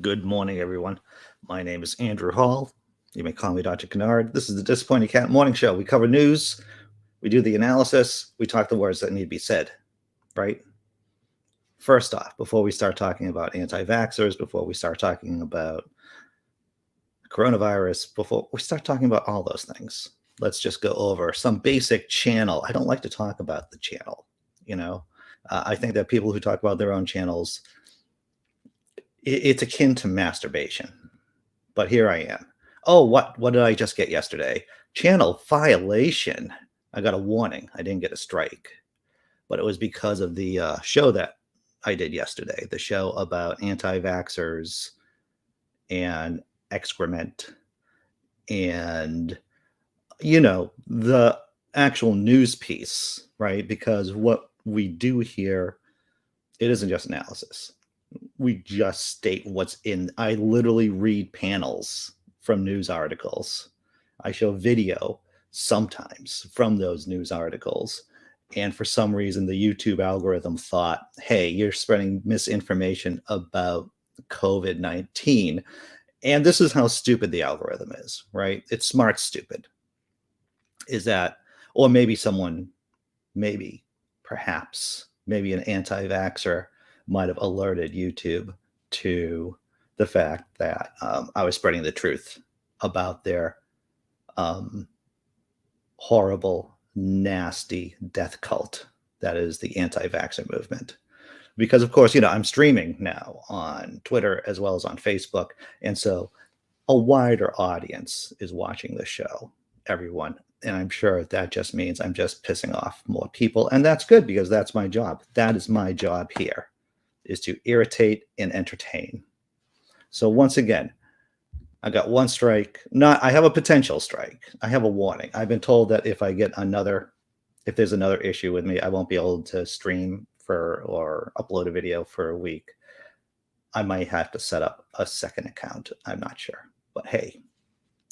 Good morning, everyone. My name is Andrew Hall. You may call me Dr. Kennard. This is the Disappointing Cat Morning Show. We cover news, we do the analysis, we talk the words that need to be said, right? First off, before we start talking about anti-vaxxers, before we start talking about coronavirus, before we start talking about all those things, let's just go over some basic channel. I don't like to talk about the channel, I think that people who talk about their own channels, it's akin to masturbation. But here I am. Oh, what did I just get yesterday? Channel violation. I got a warning. I didn't get a strike. But it was because of the show that I did yesterday, the show about anti-vaxxers and excrement and, the actual news piece, right? Because what we do here, it isn't just analysis. We just state what's in. I literally read panels from news articles. I show video sometimes from those news articles. And for some reason, the YouTube algorithm thought, hey, you're spreading misinformation about COVID-19. And this is how stupid the algorithm is, right? It's smart stupid. Is that, or maybe someone, perhaps an anti-vaxxer might have alerted YouTube to the fact that I was spreading the truth about their horrible, nasty death cult that is the anti-vaxxer movement. Because, of course, I'm streaming now on Twitter as well as on Facebook. And so a wider audience is watching the show, everyone. And I'm sure that just means I'm just pissing off more people. And that's good because that's my job. That is my job here, is to irritate and entertain. So once again, I got one strike. I have a potential strike. I have a warning. I've been told that if there's another issue with me, I won't be able to stream or upload a video for a week. I might have to set up a second account. I'm not sure. But hey,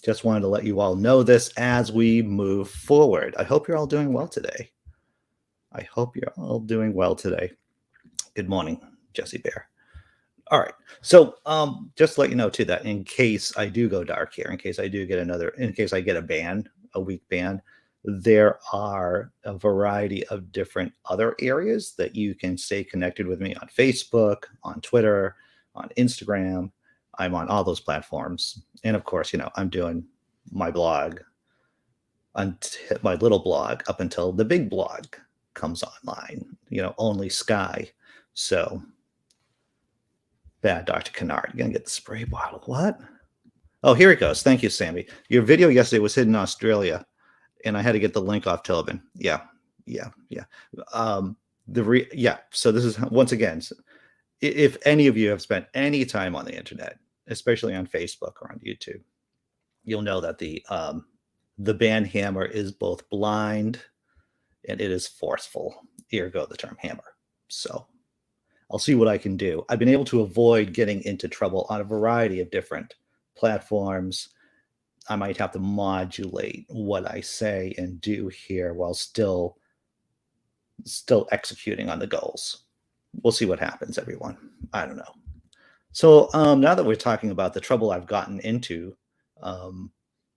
just wanted to let you all know this as we move forward. I hope you're all doing well today. Good morning, Jessi Bear. All right. So just to let you know, too, that in case I do go dark here, in case I get a week ban, there are a variety of different other areas that you can stay connected with me on Facebook, on Twitter, on Instagram. I'm on all those platforms. And of course, I'm doing my blog, my little blog, up until the big blog comes online, only Sky. So, bad Dr. Kennard. You're going to get the spray bottle. What? Oh, here it goes. Thank you, Sammy. Your video yesterday was hidden in Australia, and I had to get the link off Tobin. Yeah. So this is, once again, if any of you have spent any time on the internet, especially on Facebook or on YouTube, you'll know that the ban hammer is both blind and it is forceful. Ergo, the term hammer. So I'll see what I can do. I've been able to avoid getting into trouble on a variety of different platforms. I might have to modulate what I say and do here while still executing on the goals. We'll see what happens, everyone. I don't know. So now that we're talking about the trouble I've gotten into,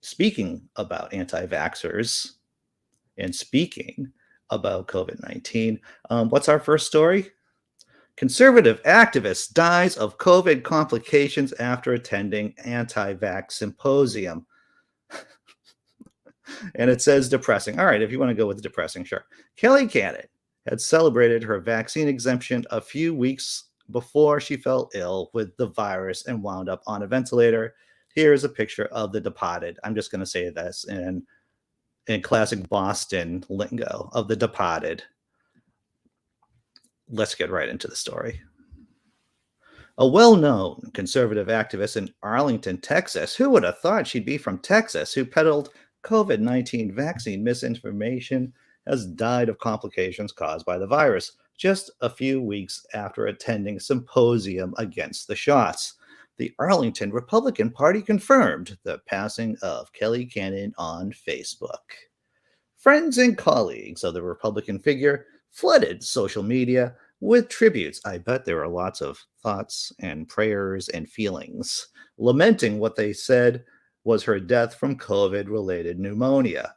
speaking about anti-vaxxers and speaking about COVID-19, what's our first story? Conservative activist dies of COVID complications after attending anti-vax symposium. And it says depressing. All right, if you want to go with the depressing, sure. Kelly Cannon had celebrated her vaccine exemption a few weeks before she fell ill with the virus and wound up on a ventilator. Here is a picture of the departed. I'm just going to say this in classic Boston lingo of the departed. Let's get right into the story. A well-known conservative activist in Arlington, Texas, who would have thought she'd be from Texas, who peddled COVID-19 vaccine misinformation, has died of complications caused by the virus just a few weeks after attending a symposium against the shots. The Arlington Republican Party confirmed the passing of Kelly Cannon on Facebook. Friends and colleagues of the Republican figure flooded social media with tributes. I bet there are lots of thoughts and prayers and feelings, lamenting what they said was her death from COVID related pneumonia.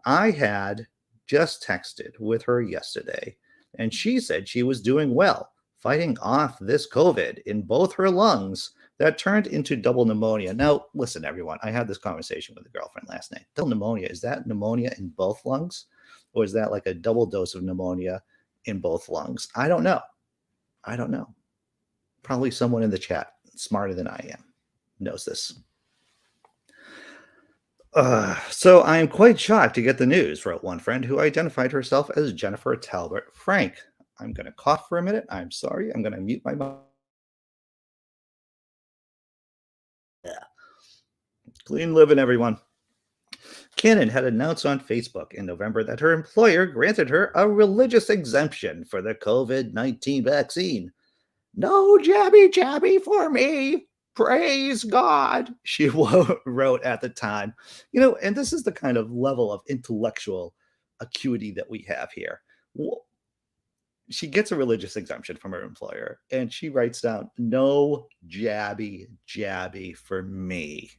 I had just texted with her yesterday, and she said she was doing well, fighting off this COVID in both her lungs that turned into double pneumonia. Now, listen, everyone, I had this conversation with a girlfriend last night. Double pneumonia, is that pneumonia in both lungs? Or is that like a double dose of pneumonia in both lungs? I don't know. I don't know. Probably someone in the chat smarter than I am knows this. So I am quite shocked to get the news, wrote one friend who identified herself as Jennifer Talbot Frank. I'm going to cough for a minute. I'm sorry. I'm going to mute my mouth. Yeah. Clean living, everyone. Canon had announced on Facebook in November that her employer granted her a religious exemption for the COVID-19 vaccine. No jabby for me. Praise God, she wrote at the time. And this is the kind of level of intellectual acuity that we have here. She gets a religious exemption from her employer, and she writes down, no jabby for me.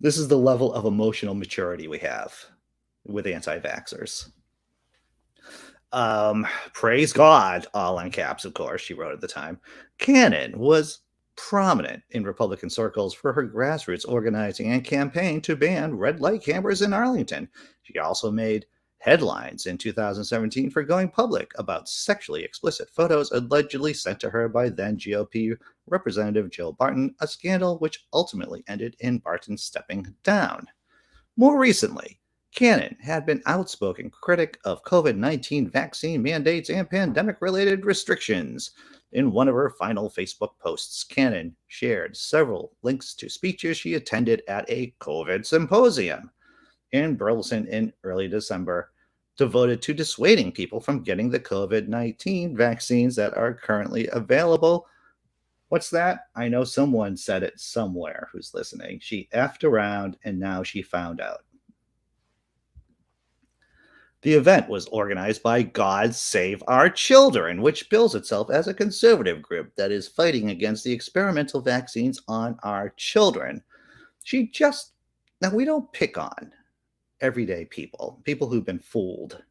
This is the level of emotional maturity we have with anti-vaxxers. Praise God, all in caps, of course, she wrote at the time. Canon was prominent in Republican circles for her grassroots organizing and campaign to ban red light cameras in Arlington. She also made headlines in 2017 for going public about sexually explicit photos allegedly sent to her by then GOP Representative Jill Barton, a scandal which ultimately ended in Barton stepping down. More recently, Canon had been outspoken critic of COVID-19 vaccine mandates and pandemic-related restrictions. In one of her final Facebook posts, Canon shared several links to speeches she attended at a COVID symposium in Burleson in early December, devoted to dissuading people from getting the COVID-19 vaccines that are currently available. What's that? I know someone said it somewhere who's listening. She effed around and now she found out. The event was organized by God Save Our Children, which bills itself as a conservative group that is fighting against the experimental vaccines on our children. Now we don't pick on everyday people who've been fooled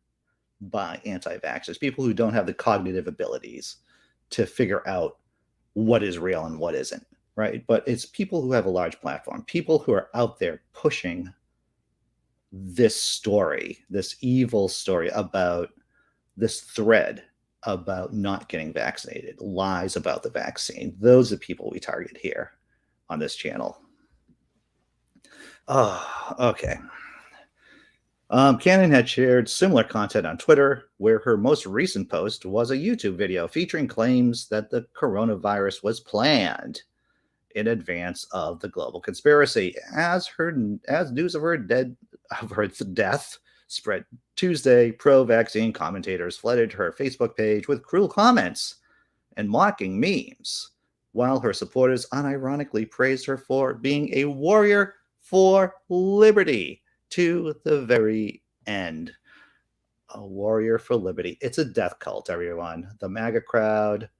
by anti-vaxxers, people who don't have the cognitive abilities to figure out what is real and what isn't, right? But it's people who have a large platform, people who are out there pushing this story, this evil story about this thread about not getting vaccinated, lies about the vaccine. Those are the people we target here on this channel. Oh, okay. Canon had shared similar content on Twitter, where her most recent post was a YouTube video featuring claims that the coronavirus was planned in advance of the global conspiracy. As news of her death spread Tuesday, pro-vaccine commentators flooded her Facebook page with cruel comments and mocking memes, while her supporters unironically praised her for being a warrior for liberty to the very end. A warrior for liberty. It's a death cult, everyone. The MAGA crowd,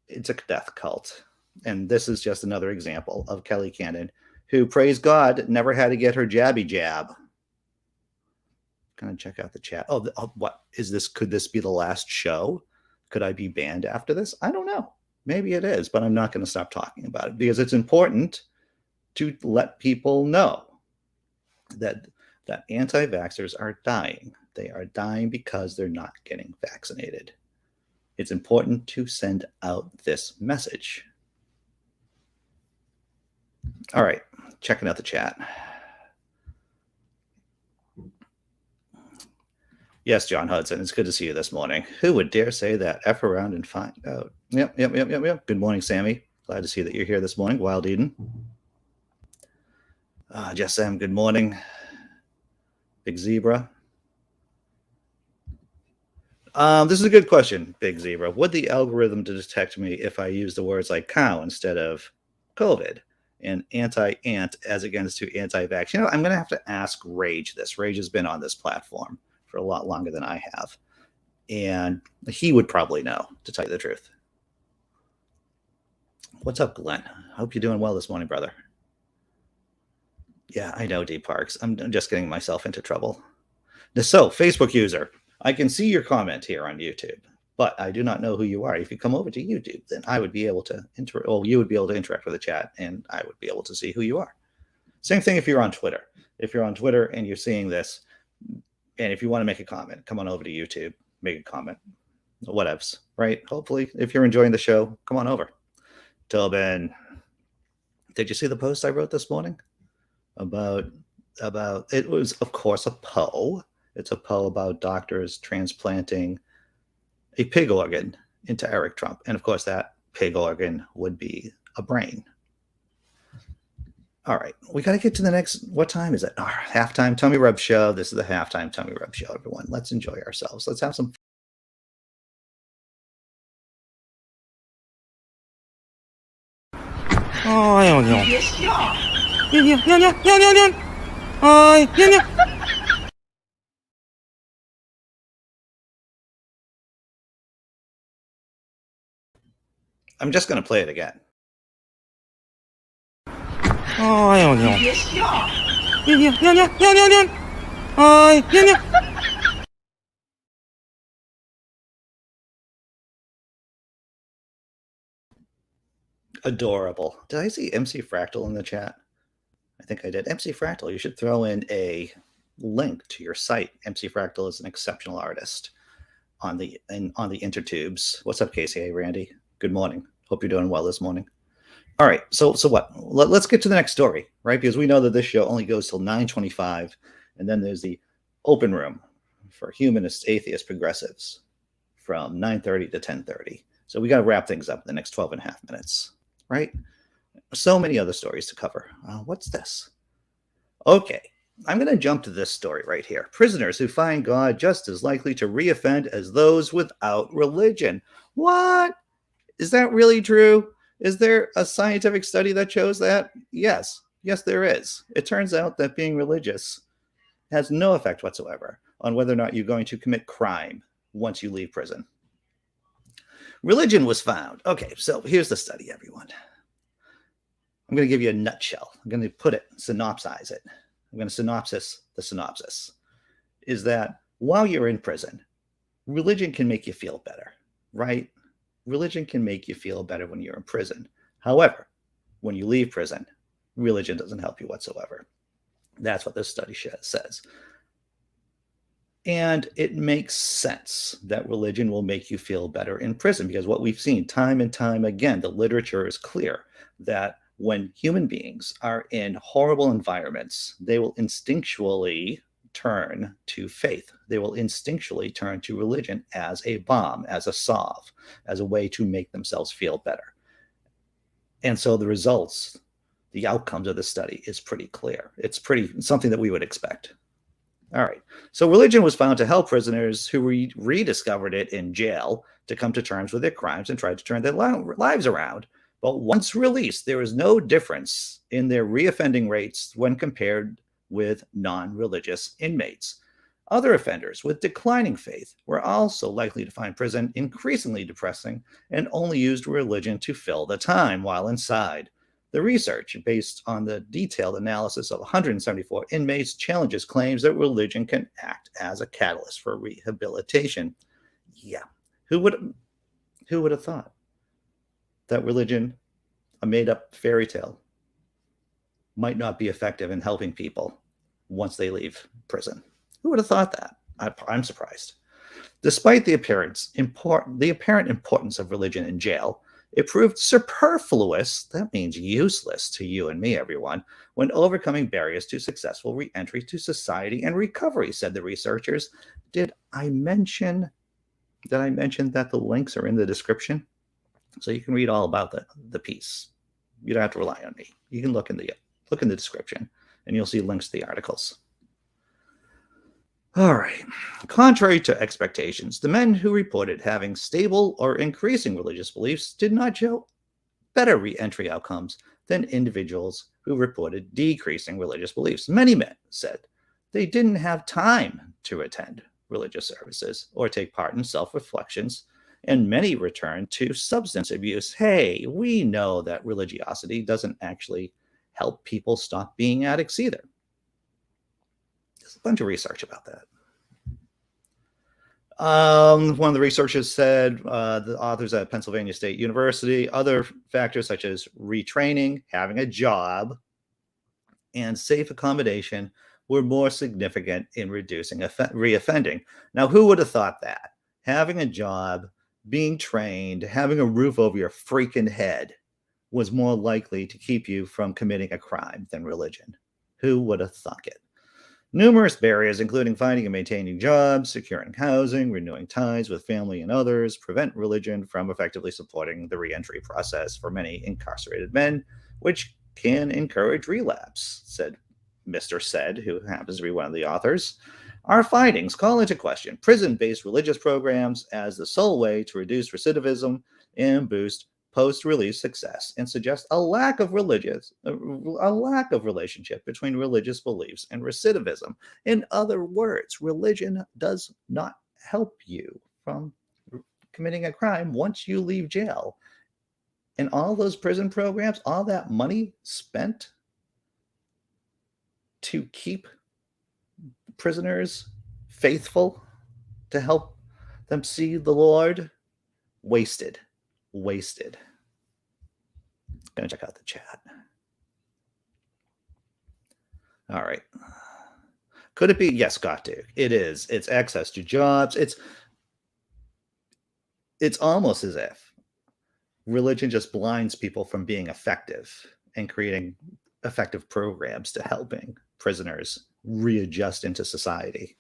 it's a death cult. And this is just another example of Kelly Canon, who, praise God, never had to get her jabby jab. Gonna check out the chat. What is this? Could this be the last show? Could I be banned after this? I don't know. Maybe it is, but I'm not going to stop talking about it because it's important to let people know that anti-vaxxers are dying. They are dying because they're not getting vaccinated. It's important to send out this message. All right, checking out the chat. Yes, John Hudson, it's good to see you this morning. Who would dare say that? F around and find out. Yep. Good morning, Sammy. Glad to see that you're here this morning. Wild Eden. Jess M, good morning. Big Zebra. This is a good question, Big Zebra. Would the algorithm detect me if I use the words like cow instead of COVID and anti-ant as against to anti-vax? I'm going to have to ask Rage this. Rage has been on this platform for a lot longer than I have. And he would probably know, to tell you the truth. What's up, Glenn? Hope you're doing well this morning, brother. Yeah, I know, Dee Parks. I'm just getting myself into trouble. So, Facebook user, I can see your comment here on YouTube, but I do not know who you are. If you come over to YouTube, then I would be able to you would be able to interact with the chat, and I would be able to see who you are. Same thing if you're on Twitter. If you're on Twitter and you're seeing this, and if you want to make a comment, come on over to YouTube, make a comment, whatevs, right? Hopefully, if you're enjoying the show, come on over. Tobin, did you see the post I wrote this morning about it was, of course, a Poe. It's a Poe about doctors transplanting a pig organ into Eric Trump. And of course, that pig organ would be a brain. All right, we got to get to the next. What time is it? Halftime Tummy Rub show. This is the halftime Tummy Rub show, everyone. Let's enjoy ourselves. Let's have some fun. I'm just going to play it again. Adorable. Did I see MC Fractal in the chat? I think I did. MC Fractal, you should throw in a link to your site. MC Fractal is an exceptional artist on the intertubes. What's up, Casey? Hey, Randy. Good morning. Hope you're doing well this morning. All right. So what? Let's get to the next story, right? Because we know that this show only goes till 9:25, and then there's the open room for humanists, atheists, progressives from 9:30 to 10:30. So we got to wrap things up in the next 12 and a half minutes, right? So many other stories to cover. What's this? Okay, I'm going to jump to this story right here. Prisoners who find God just as likely to reoffend as those without religion. What? Is that really true? Is there a scientific study that shows that? Yes. Yes, there is. It turns out that being religious has no effect whatsoever on whether or not you're going to commit crime once you leave prison. Religion was found. Okay, so here's the study, everyone. I'm going to give you a nutshell. I'm going to synopsize it. I'm going to synopsis the synopsis. Is that while you're in prison, religion can make you feel better, right? Religion can make you feel better when you're in prison. However, when you leave prison, religion doesn't help you whatsoever. That's what this study says. And it makes sense that religion will make you feel better in prison, because what we've seen time and time again, the literature is clear that when human beings are in horrible environments, they will instinctually turn to faith. They will instinctually turn to religion as a balm, as a salve, as a way to make themselves feel better. And so the results, the outcomes of the study is pretty clear. It's something that we would expect. All right. So religion was found to help prisoners who rediscovered it in jail to come to terms with their crimes and try to turn their lives around. But once released, there is no difference in their reoffending rates when compared with non-religious inmates. Other offenders with declining faith were also likely to find prison increasingly depressing and only used religion to fill the time while inside. The research, based on the detailed analysis of 174 inmates, challenges claims that religion can act as a catalyst for rehabilitation. Yeah, who would have thought that religion, a made-up fairy tale, might not be effective in helping people once they leave prison? Who would have thought that? I'm surprised. Despite the apparent importance of religion in jail, it proved superfluous, that means useless to you and me, everyone, when overcoming barriers to successful re-entry to society and recovery, said the researchers. Did I mention that the links are in the description? So you can read all about the piece. You don't have to rely on me. You can look in the description, and you'll see links to the articles. All right. Contrary to expectations, the men who reported having stable or increasing religious beliefs did not show better re-entry outcomes than individuals who reported decreasing religious beliefs. Many men said they didn't have time to attend religious services or take part in self-reflections, and many return to substance abuse. Hey, we know that religiosity doesn't actually help people stop being addicts either. There's a bunch of research about that. One of the researchers said, the authors at Pennsylvania State University, other factors such as retraining, having a job, and safe accommodation were more significant in reducing reoffending. Now, who would have thought that? Having a job, being trained, having a roof over your freaking head was more likely to keep you from committing a crime than religion. Who would have thunk it? Numerous barriers, including finding and maintaining jobs, securing housing, renewing ties with family and others, prevent religion from effectively supporting the reentry process for many incarcerated men, which can encourage relapse, said Mr. Said, who happens to be one of the authors. Our findings call into question prison-based religious programs as the sole way to reduce recidivism and boost post-release success, and suggest a lack of relationship between religious beliefs and recidivism. In other words, religion does not help you from committing a crime once you leave jail. And all those prison programs, all that money spent to keep prisoners faithful, to help them see the Lord, wasted. Gonna check out the chat. All right. Could it be? Yes, got to. It is. It's access to jobs. It's almost as if religion just blinds people from being effective and creating effective programs to helping prisoners readjust into society.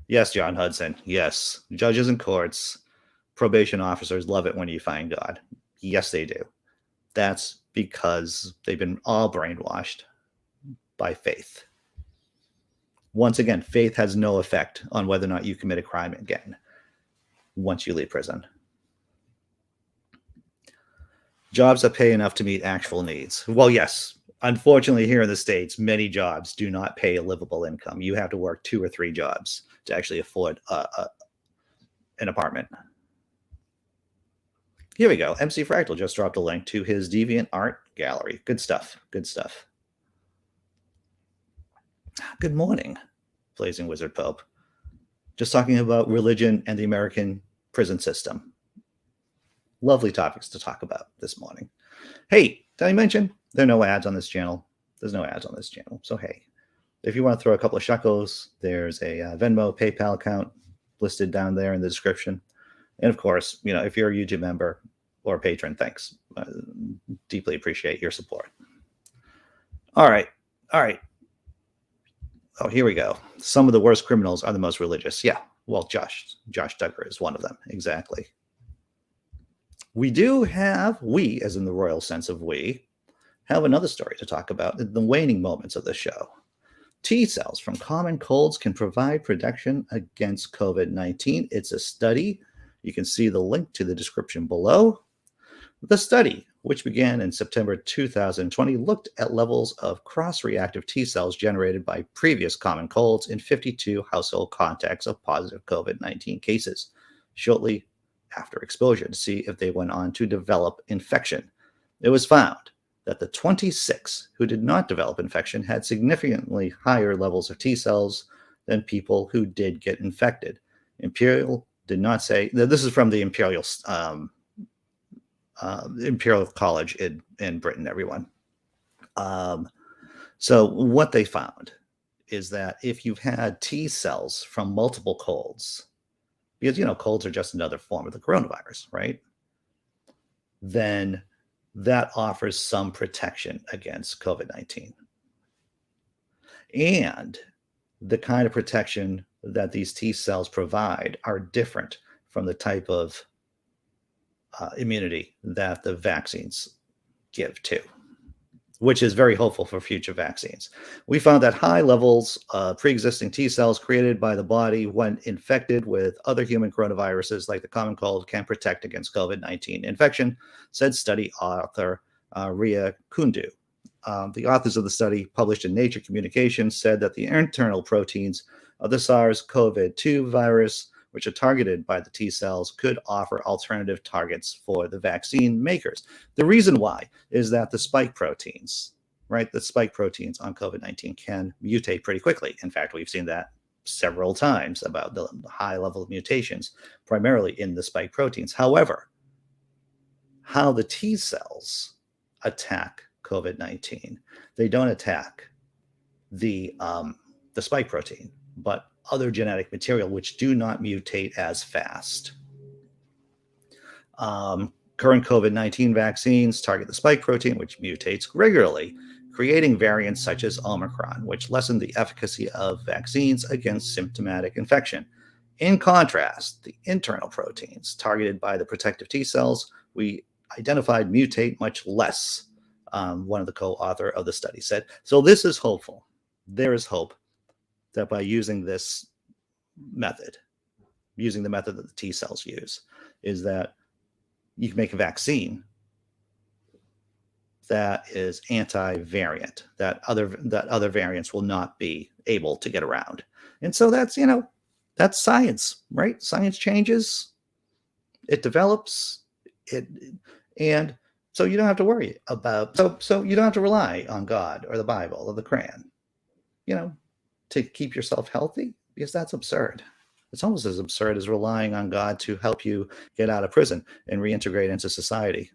Yes, John Hudson. Yes. Judges and courts, probation officers love it when you find God. Yes, they do. That's because they've been all brainwashed by faith. Once again, faith has no effect on whether or not you commit a crime again once you leave prison. Jobs that pay enough to meet actual needs. Well, yes. Unfortunately, here in the States, many jobs do not pay a livable income. You have to work 2 or 3 jobs to actually afford an apartment. Here we go. MC Fractal just dropped a link to his Deviant Art gallery. Good stuff. Good stuff. Good morning, Blazing Wizard Pope. Just talking about religion and the American prison system. Lovely topics to talk about this morning. Hey, did I mention there are no ads on this channel? There's no ads on this channel. So, hey, if you want to throw a couple of shekels, there's a Venmo, PayPal account listed down there in the description. And of course, you know, if you're a YouTube member or patron, thanks. Deeply appreciate your support. All right. Oh, here we go. Some of the worst criminals are the most religious. Yeah. Well, Josh Duggar is one of them. Exactly. We as in the royal sense of we, have another story to talk about in the waning moments of the show. T-cells from common colds can provide protection against COVID-19. It's a study. You can see the link to the description below. The study, which began in September 2020, looked at levels of cross-reactive T-cells generated by previous common colds in 52 household contacts of positive COVID-19 cases shortly after exposure to see if they went on to develop infection. It was found that the 26 who did not develop infection had significantly higher levels of T-cells than people who did get infected. Imperial did not say, this is from the Imperial College in Britain, everyone. So what they found is that if you've had T-cells from multiple colds, because, you know, colds are just another form of the coronavirus, right? Then that offers some protection against COVID-19. And the kind of protection that these T-cells provide are different from the type of immunity that the vaccines give to, which is very hopeful for future vaccines. We found that high levels of pre-existing T-cells created by the body when infected with other human coronaviruses like the common cold can protect against COVID-19 infection, said study author Ria Kundu. The authors of the study, published in Nature Communications, said that the internal proteins of the SARS-CoV-2 virus, which are targeted by the T cells, could offer alternative targets for the vaccine makers. The reason why is that the spike proteins, right, the spike proteins on COVID-19 can mutate pretty quickly. In fact, we've seen that several times about the high level of mutations, primarily in the spike proteins. However, how the T cells attack COVID-19, they don't attack the spike protein, but other genetic material which do not mutate as fast. Current COVID-19 vaccines target the spike protein, which mutates regularly, creating variants such as Omicron, which lessen the efficacy of vaccines against symptomatic infection. In contrast, the internal proteins targeted by the protective T cells, we identified mutate much less, one of the co-author of the study said. So this is hopeful. There is hope that by using this method, using the method that the T cells use, is that you can make a vaccine that is anti-variant, that other variants will not be able to get around. And so that's, that's science, right? Science changes, it develops, and so you don't have to worry about, so you don't have to rely on God or the Bible or the Quran, to keep yourself healthy, because that's absurd. It's almost as absurd as relying on God to help you get out of prison and reintegrate into society.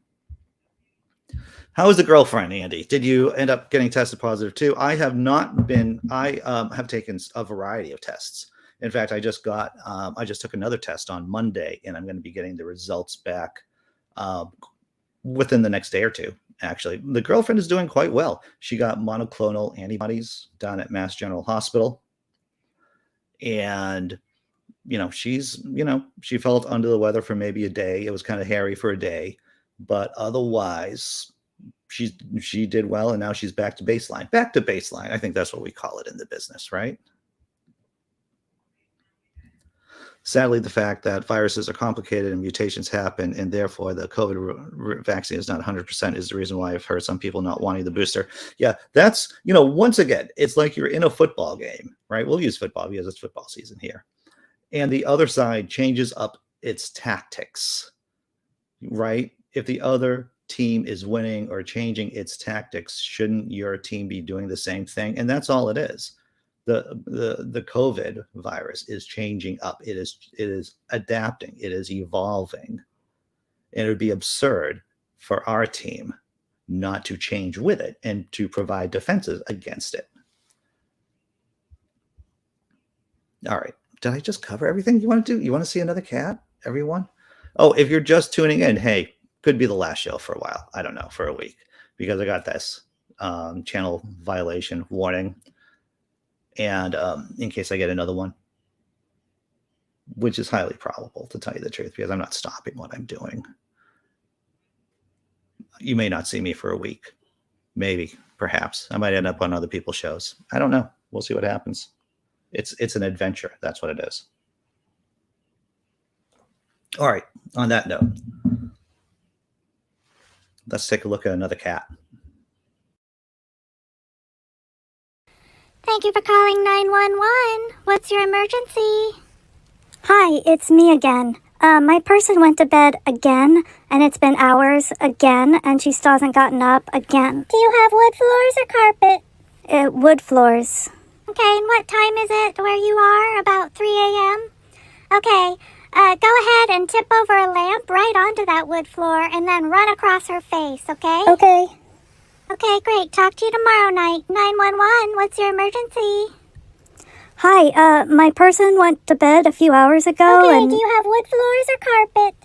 How is the girlfriend, Andy? Did you end up getting tested positive too? I have not been. I have taken a variety of tests. In fact, I just took another test on Monday, and I'm going to be getting the results back within the next day or two. Actually, the girlfriend is doing quite well. She got monoclonal antibodies down at Mass General Hospital, and she felt under the weather for maybe a day. It was kind of hairy for a day, but otherwise she did well, and now she's back to baseline. Back to baseline. I think that's what we call it in the business, right? Sadly, the fact that viruses are complicated and mutations happen, and therefore the COVID vaccine is not 100%, is the reason why I've heard some people not wanting the booster. Yeah, that's, once again, it's like you're in a football game, right? We'll use football because it's football season here. And the other side changes up its tactics, right? If the other team is winning or changing its tactics, shouldn't your team be doing the same thing? And that's all it is. The COVID virus is changing up. It is adapting. It is evolving. And it would be absurd for our team not to change with it and to provide defenses against it. All right. Did I just cover everything you want to do? You want to see another cat, everyone? Oh, if you're just tuning in, hey, could be the last show for a while. I don't know, for a week, because I got this channel violation warning. And in case I get another one, which is highly probable, to tell you the truth, because I'm not stopping what I'm doing. You may not see me for a week. Maybe, perhaps. I might end up on other people's shows. I don't know. We'll see what happens. It's an adventure. That's what it is. All right. On that note, let's take a look at another cat. Thank you for calling 911. What's your emergency? Hi, it's me again. My person went to bed again, and it's been hours again, and she still hasn't gotten up again. Do you have wood floors or carpet? Wood floors. Okay, and what time is it where you are? About 3 a.m.? Okay, go ahead and tip over a lamp right onto that wood floor and then run across her face, okay? Okay. Okay, great. Talk to you tomorrow night. 911, what's your emergency? Hi, my person went to bed a few hours ago. Okay, and... do you have wood floors or carpet?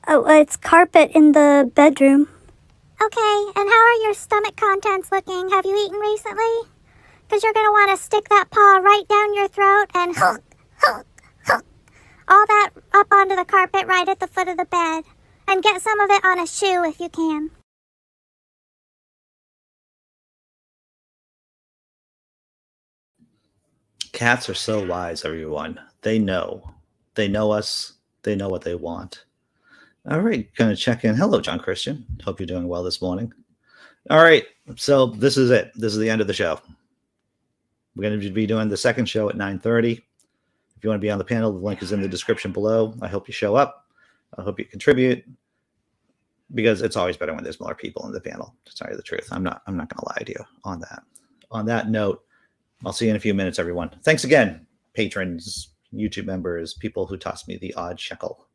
Oh, it's carpet in the bedroom. Okay, and how are your stomach contents looking? Have you eaten recently? Because you're going to want to stick that paw right down your throat and all that up onto the carpet right at the foot of the bed. And get some of it on a shoe if you can. Cats are so wise, everyone. They know. They know us. They know what they want. All right, going to check in. Hello, John Christian. Hope you're doing well this morning. All right. So this is it. This is the end of the show. We're going to be doing the second show at 9:30. If you want to be on the panel, the link is in the description below. I hope you show up. I hope you contribute, because it's always better when there's more people in the panel, to tell you the truth. I'm not going to lie to you on that. On that note, I'll see you in a few minutes, everyone. Thanks again, patrons, YouTube members, people who toss me the odd shekel.